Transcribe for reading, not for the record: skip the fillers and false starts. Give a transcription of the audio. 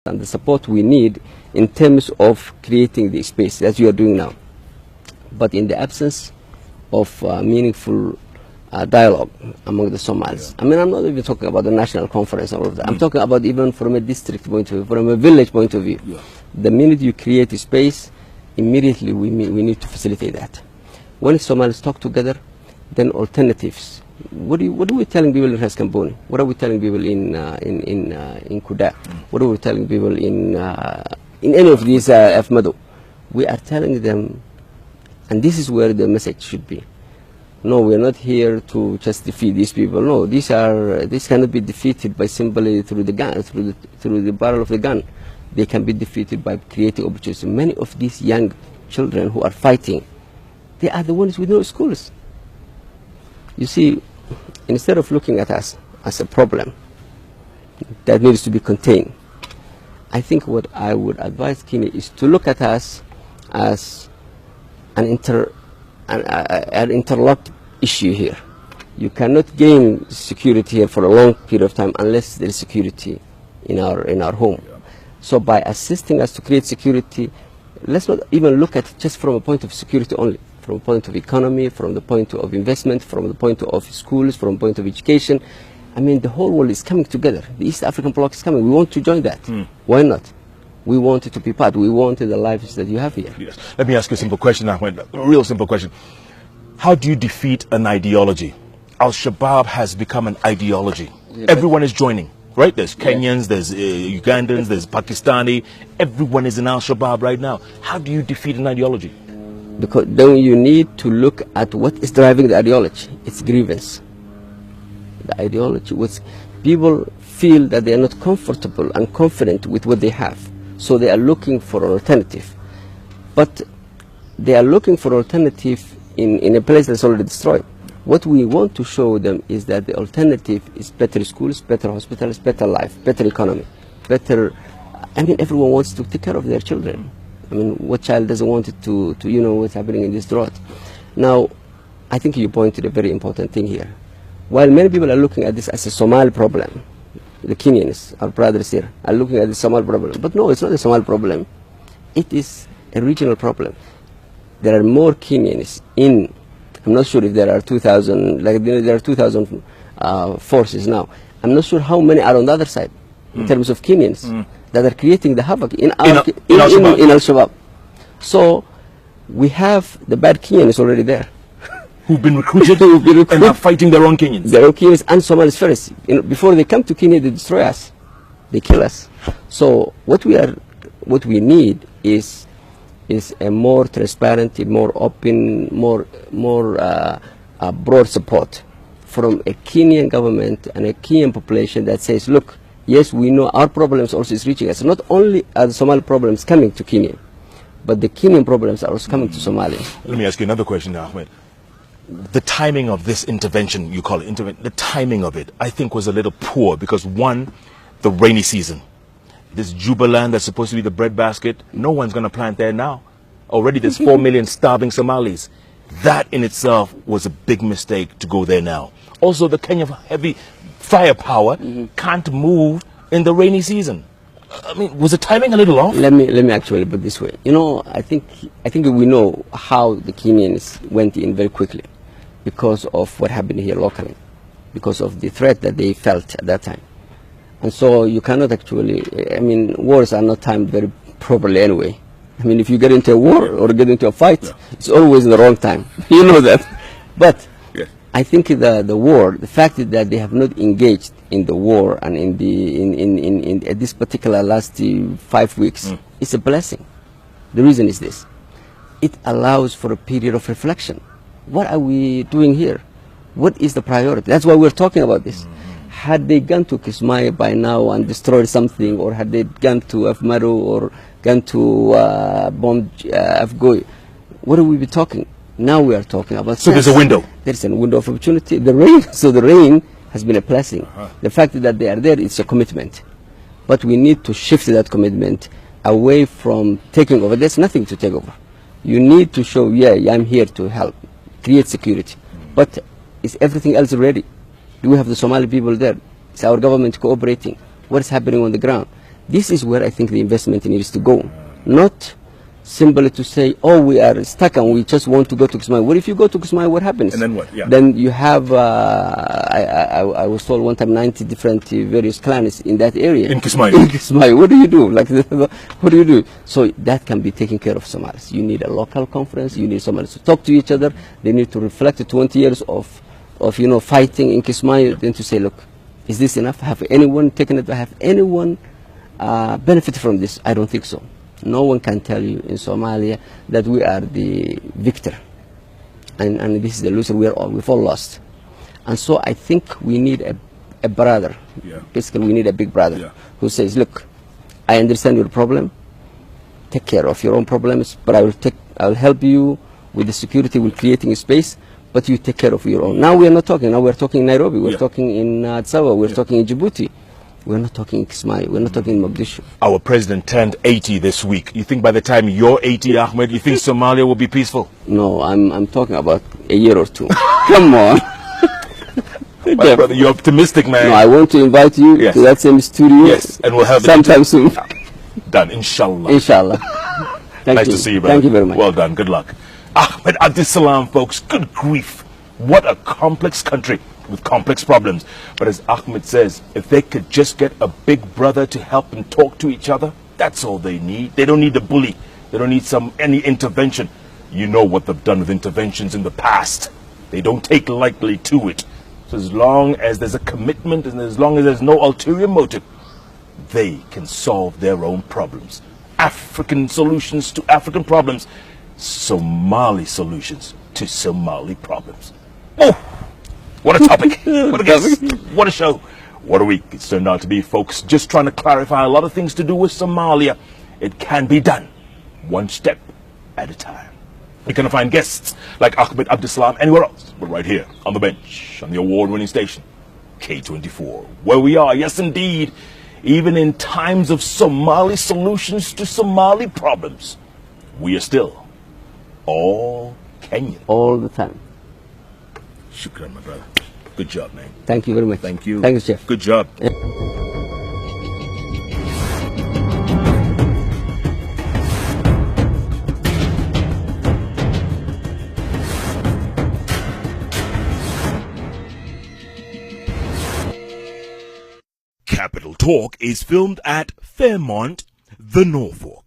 and the support we need in terms of creating the space that you are doing now. But in the absence of meaningful dialogue among the Somalis, I mean, I'm not even talking about the national conference and all of that. I'm talking about even from a district point of view, from a village point of view. The minute you create a space, immediately we need to facilitate that. When Somalis talk together, then alternatives. What are we telling people in Raskamboni? What are we telling people in Kuda? What are we telling people in any of these Afmado? We are telling them, and this is where the message should be. No, we are not here to just defeat these people. No, these cannot be defeated by simply through the gun, through the barrel of the gun. They can be defeated by creating opportunities. Many of these young children who are fighting, they are the ones with no schools. You see, instead of looking at us as a problem that needs to be contained, I think what I would advise Kenya is to look at us as an interlocked issue here. You cannot gain security here for a long period of time unless there is security in our home. So by assisting us to create security, let's not even look at it just from a point of security only. From the point of economy, from the point of investment, from the point of schools, from the point of education. I mean, the whole world is coming together. The East African bloc is coming. We want to join that. Why not? We want it to be part. We wanted the lives that you have here. Yes. Let me ask you a simple question, Ahmed. A real simple question. How do you defeat an ideology? Al-Shabaab has become an ideology. Everyone is joining, right? There's Kenyans, there's Ugandans, there's Pakistani. Everyone is in Al-Shabaab right now. How do you defeat an ideology? Because then you need to look at what is driving the ideology. It's grievance. The ideology was people feel that they are not comfortable and confident with what they have. So they are looking for an alternative. But they are looking for an alternative in a place that's already destroyed. What we want to show them is that the alternative is better schools, better hospitals, better life, better economy, better... I mean, everyone wants to take care of their children. I mean, what child doesn't want it to you know what's happening in this drought? Now, I think you pointed a very important thing here. While many people are looking at this as a Somali problem, the Kenyans, our brothers here, are looking at the Somali problem. But no, it's not a Somali problem. It is a regional problem. There are more Kenyans in, I'm not sure if there are 2,000, like there are 2,000 forces now. I'm not sure how many are on the other side in terms of Kenyans. That are creating the havoc in Al-Shabaab. So we have the bad Kenyans already there. Who've been recruited, and are fighting their own Kenyans. Their own Kenyans and Somalis first. Before they come to Kenya, they destroy us. They kill us. So what we need is a more transparent, more open, more broad support from a Kenyan government and a Kenyan population that says, look, yes, we know our problems also is reaching us. Not only are the Somali problems coming to Kenya, but the Kenyan problems are also coming to Somalia. Let me ask you another question now, Ahmed. The timing of this intervention, you call it intervention, the timing of it, I think was a little poor because one, the rainy season. This Jubaland that's supposed to be the breadbasket, no one's going to plant there now. Already there's 4 million starving Somalis. That in itself was a big mistake to go there now. Also, the Kenya heavy firepower can't move in the rainy season. I mean, was the timing a little off? Let me actually put it this way. You know, I think we know how the Kenyans went in very quickly because of what happened here locally, because of the threat that they felt at that time. And so you cannot actually, I mean, wars are not timed very properly anyway. I mean, if you get into a war or get into a fight, it's always in the wrong time. You know that. But I think the war, the fact that they have not engaged in the war and in this particular last 5 weeks is a blessing. The reason is this: it allows for a period of reflection. What are we doing here? What is the priority? That's why we're talking about this. Had they gone to Kismayo by now and destroyed something, or had they gone to Afmaru or gone to Afgoy, what are we be talking? Now we are talking about... So there's a window. There's a window of opportunity. The rain has been a blessing. The fact that they are there, it's a commitment. But we need to shift that commitment away from taking over. There's nothing to take over. You need to show, yeah, I'm here to help, create security. But is everything else ready? Do we have the Somali people there? Is our government cooperating? What is happening on the ground? This is where I think the investment needs to go, not simply to say, oh, we are stuck and we just want to go to Kismayo. What if you go to Kismayo, what happens? And then what? Yeah. Then you have, I was told one time, 90 different various clans in that area. In Kismayo. In Kismayo. What do you do? Like, what do you do? So that can be taken care of Somalis. You need a local conference. You need Somalis to talk to each other. They need to reflect the 20 years of fighting in Kismayo. Then to say, look, is this enough? Have anyone taken it? Have anyone benefit from this? I don't think so. No one can tell you in Somalia that we are the victor and this is the loser. We've all lost. And so I think we need a brother. Yeah. Basically, we need a big brother, yeah, who says, look, I understand your problem. Take care of your own problems, but I will help you with the security, with creating a space, but you take care of your own. Now we are not talking. Now we're talking in Nairobi. We're yeah, talking in Addis Ababa. We're talking in Djibouti. We're not talking in Kismayo. We're not talking in Mogadishu. Our president turned 80 this week. You think by the time you're 80, Ahmed, you think Somalia will be peaceful? No, I'm talking about a year or two. Come on. My brother, you're optimistic, man. No, I want to invite you Yes. to that same studio. Yes, and we'll have sometime soon. Done, inshallah. Inshallah. Nice to see you, brother. Thank you very much. Well done. Good luck. Ahmed Abdisalan, folks. Good grief. What a complex country with complex problems. But as Ahmed says, if they could just get a big brother to help them talk to each other, that's all they need. They don't need a bully. They don't need any intervention. You know what they've done with interventions in the past. They don't take lightly to it. So as long as there's a commitment and as long as there's no ulterior motive, they can solve their own problems. African solutions to African problems. Somali solutions to Somali problems. Oh, what a topic. What a guest. What a show. What a week it's turned out to be, folks. Just trying to clarify a lot of things to do with Somalia. It can be done one step at a time. You're going to find guests like Ahmed Abdisalan anywhere else, but right here on the bench, on the award-winning station, K24, where we are, yes indeed, even in times of Somali solutions to Somali problems, we are still all Kenyan. All the time. Shukran, my brother. Good job, man. Thank you very much. Thank you. Thank you, Chef. Good job. Capital Talk is filmed at Fairmont, the Norfolk.